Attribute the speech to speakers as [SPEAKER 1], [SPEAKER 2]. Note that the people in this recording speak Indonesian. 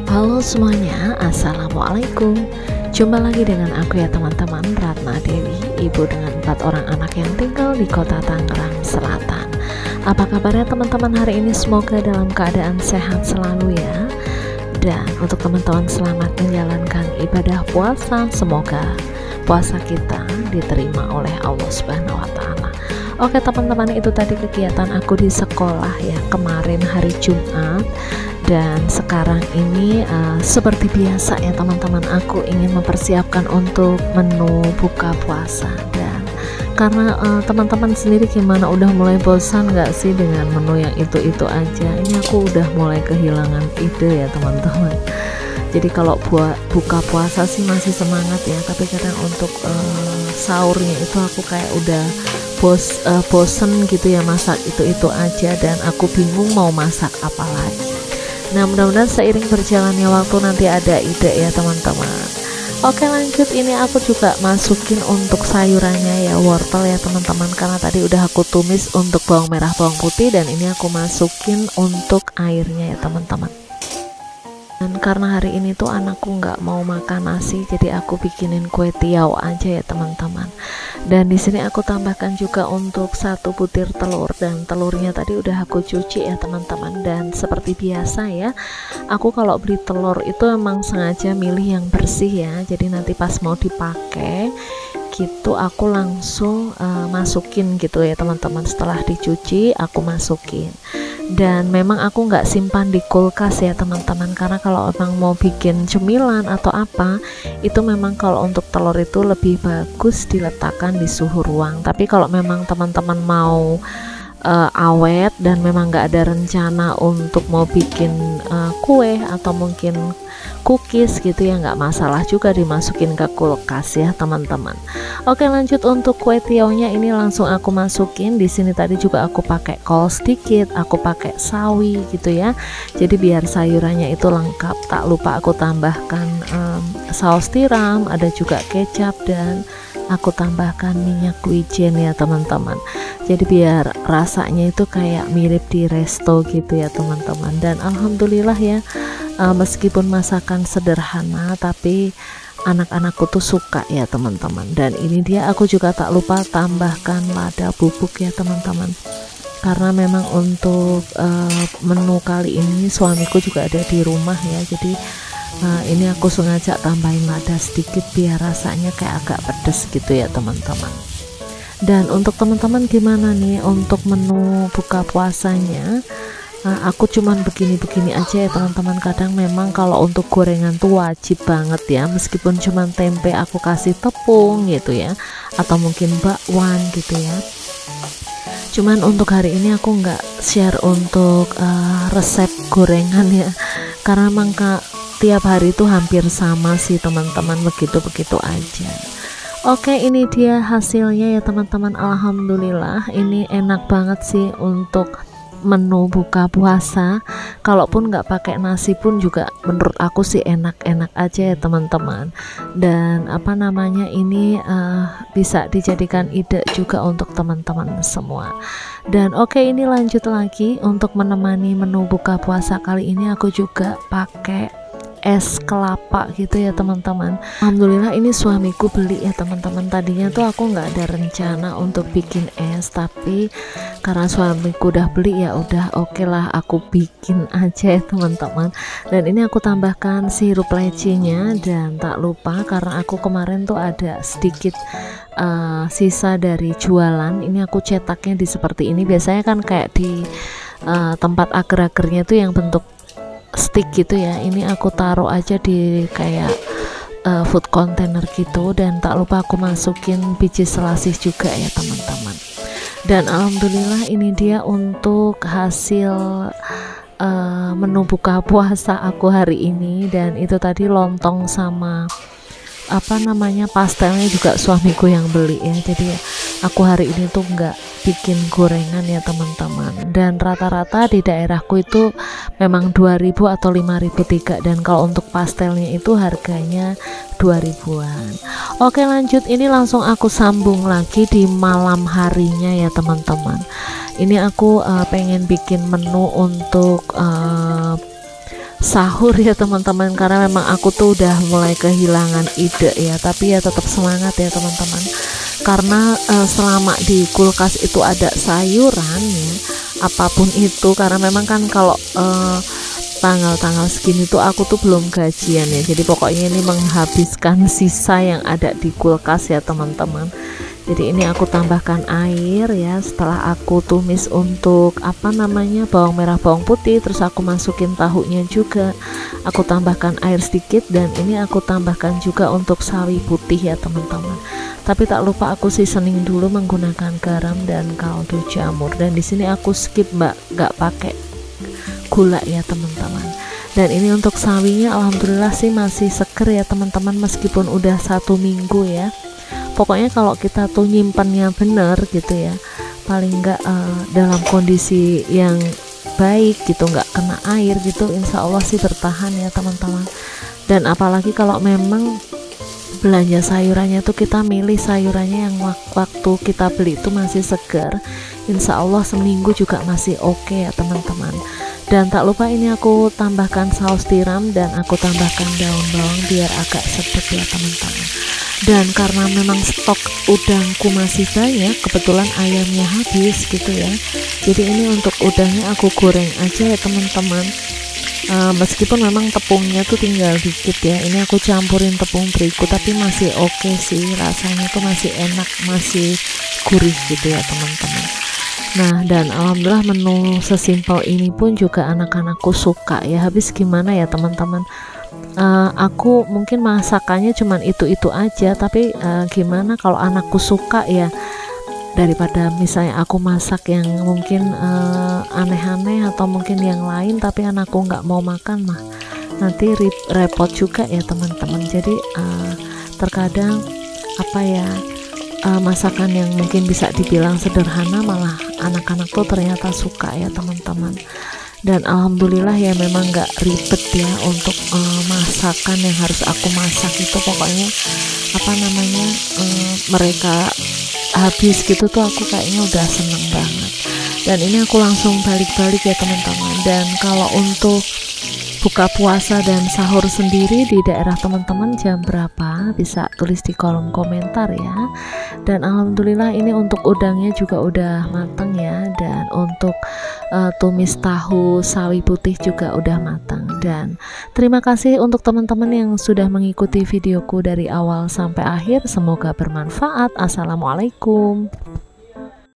[SPEAKER 1] Halo semuanya, Assalamualaikum. Jumpa lagi dengan aku ya teman-teman, Ratna Dewi, ibu dengan 4 orang anak yang tinggal di kota Tangerang Selatan. Apa kabarnya teman-teman hari ini? Semoga dalam keadaan sehat selalu ya. Dan untuk teman-teman selamat menjalankan ibadah puasa. Semoga puasa kita diterima oleh Allah Subhanahu wa Ta'ala. Oke teman-teman, itu tadi kegiatan aku di sekolah ya kemarin hari Jumat. Dan sekarang ini seperti biasa ya teman-teman, aku ingin mempersiapkan untuk menu buka puasa. Dan karena teman-teman sendiri gimana, udah mulai bosan gak sih dengan menu yang itu-itu aja? Ini aku udah mulai kehilangan ide ya teman-teman. Jadi kalau buat buka puasa sih masih semangat ya, tapi kadang untuk sahurnya itu aku kayak udah bosen gitu ya, masak itu-itu aja dan aku bingung mau masak apa lagi. Nah mudah-mudahan seiring berjalannya waktu nanti ada ide ya teman-teman. Oke lanjut, ini aku juga masukin untuk sayurannya ya, wortel ya teman-teman, karena tadi udah aku tumis untuk bawang merah bawang putih, dan ini aku masukin untuk airnya ya teman-teman. Dan karena hari ini tuh anakku nggak mau makan nasi, jadi aku bikinin kue tiaw aja ya teman-teman. Dan di sini aku tambahkan juga untuk 1 butir telur, dan telurnya tadi udah aku cuci ya teman-teman. Dan seperti biasa ya, aku kalau beli telur itu emang sengaja milih yang bersih ya, jadi nanti pas mau dipakai gitu aku langsung masukin gitu ya teman-teman. Setelah dicuci aku masukin. Dan memang aku nggak simpan di kulkas ya teman-teman, karena kalau emang mau bikin cemilan atau apa, itu memang kalau untuk telur itu lebih bagus diletakkan di suhu ruang. Tapi kalau memang teman-teman mau awet dan memang nggak ada rencana untuk mau bikin kue atau mungkin cookies gitu ya, nggak masalah juga dimasukin ke kulkas ya teman-teman. Oke lanjut, untuk kue tiaunya ini langsung aku masukin. Di sini tadi juga aku pakai kol sedikit, aku pakai sawi gitu ya, jadi biar sayurannya itu lengkap. Tak lupa aku tambahkan saus tiram, ada juga kecap, dan aku tambahkan minyak wijen ya teman-teman, jadi biar rasanya itu kayak mirip di resto gitu ya teman-teman. Dan alhamdulillah ya, meskipun masakan sederhana tapi anak-anakku tuh suka ya teman-teman. Dan ini dia, aku juga tak lupa tambahkan lada bubuk ya teman-teman, karena memang untuk menu kali ini suamiku juga ada di rumah ya, jadi ini aku sengaja tambahin lada sedikit biar rasanya kayak agak pedes gitu ya teman-teman. Dan untuk teman-teman gimana nih untuk menu buka puasanya? Aku cuman begini-begini aja ya teman-teman. Kadang memang kalau untuk gorengan tuh wajib banget ya, meskipun cuman tempe aku kasih tepung gitu ya, atau mungkin bakwan gitu ya. Cuman untuk hari ini aku nggak share untuk resep gorengan ya, karena memang tiap hari itu hampir sama sih teman-teman, begitu-begitu aja. Oke, ini dia hasilnya ya teman-teman. Alhamdulillah ini enak banget sih untuk menu buka puasa. Kalaupun nggak pakai nasi pun juga menurut aku sih enak-enak aja ya teman-teman. Dan apa namanya, ini bisa dijadikan ide juga untuk teman-teman semua. Dan oke, ini lanjut lagi untuk menemani menu buka puasa kali ini aku juga pakai es kelapa gitu ya teman-teman. Alhamdulillah ini suamiku beli ya teman-teman. Tadinya tuh aku nggak ada rencana untuk bikin es, tapi karena suamiku udah beli ya udah oke lah aku bikin aja ya teman-teman. Dan ini aku tambahkan sirup lecinya, dan tak lupa karena aku kemarin tuh ada sedikit sisa dari jualan, ini aku cetaknya di seperti ini. Biasanya kan kayak di tempat agar-agarnya tuh yang bentuk stick gitu ya, ini aku taruh aja di kayak food container gitu. Dan tak lupa aku masukin biji selasih juga ya teman-teman. Dan alhamdulillah ini dia untuk hasil menu buka puasa aku hari ini. Dan itu tadi lontong sama apa namanya, pastelnya juga suamiku yang beli ya, jadi aku hari ini tuh nggak bikin gorengan ya teman-teman. Dan rata-rata di daerahku itu memang 2000 atau 5003, dan kalau untuk pastelnya itu harganya 2000-an. Oke lanjut, ini langsung aku sambung lagi di malam harinya ya teman-teman. Ini aku pengen bikin menu untuk sahur ya teman-teman, karena memang aku tuh udah mulai kehilangan ide ya, tapi ya tetap semangat ya teman-teman, karena selama di kulkas itu ada sayuran ya, apapun itu, karena memang kan kalau tanggal-tanggal segini tuh aku tuh belum gajian ya, jadi pokoknya ini menghabiskan sisa yang ada di kulkas ya teman-teman. Jadi ini aku tambahkan air ya, setelah aku tumis untuk bawang merah bawang putih, terus aku masukin tahunya juga, aku tambahkan air sedikit, dan ini aku tambahkan juga untuk sawi putih ya teman-teman. Tapi tak lupa aku seasoning dulu menggunakan garam dan kaldu jamur, dan di sini aku skip nggak pakai gula ya teman-teman. Dan ini untuk sawinya alhamdulillah sih masih seger ya teman-teman, meskipun udah 1 minggu ya. Pokoknya kalau kita tuh nyimpannya bener gitu ya, paling enggak dalam kondisi yang baik gitu, nggak kena air gitu, insya Allah sih bertahan ya teman-teman. Dan apalagi kalau memang belanja sayurannya tuh kita milih sayurannya yang waktu kita beli itu masih segar, insya Allah seminggu juga masih oke ya teman-teman. Dan tak lupa ini aku tambahkan saus tiram, dan aku tambahkan daun bawang biar agak sedap ya teman-teman. Dan karena memang stok udangku masih banyak, kebetulan ayamnya habis gitu ya, jadi ini untuk udangnya aku goreng aja ya teman-teman. Meskipun memang tepungnya tuh tinggal dikit ya, ini aku campurin tepung terigu, tapi masih oke sih, rasanya tuh masih enak, masih gurih gitu ya teman-teman. Nah, dan alhamdulillah menu sesimpel ini pun juga anak-anakku suka ya. Habis gimana ya teman-teman, aku mungkin masakannya cuman itu aja, tapi gimana kalau anakku suka ya, daripada misalnya aku masak yang mungkin aneh-aneh atau mungkin yang lain tapi anakku nggak mau makan mah nanti repot juga ya teman-teman. Jadi terkadang masakan yang mungkin bisa dibilang sederhana malah anak-anak tuh ternyata suka ya teman-teman. Dan alhamdulillah ya memang nggak ribet ya untuk masakan yang harus aku masak itu, pokoknya mereka habis gitu tuh aku kayaknya udah seneng banget. Dan ini aku langsung balik-balik ya teman-teman. Dan kalau untuk buka puasa dan sahur sendiri di daerah teman-teman jam berapa, bisa tulis di kolom komentar ya. Dan alhamdulillah ini untuk udangnya juga udah matang ya, dan untuk tumis tahu sawi putih juga udah matang. Dan terima kasih untuk teman-teman yang sudah mengikuti videoku dari awal sampai akhir, semoga bermanfaat. Assalamualaikum.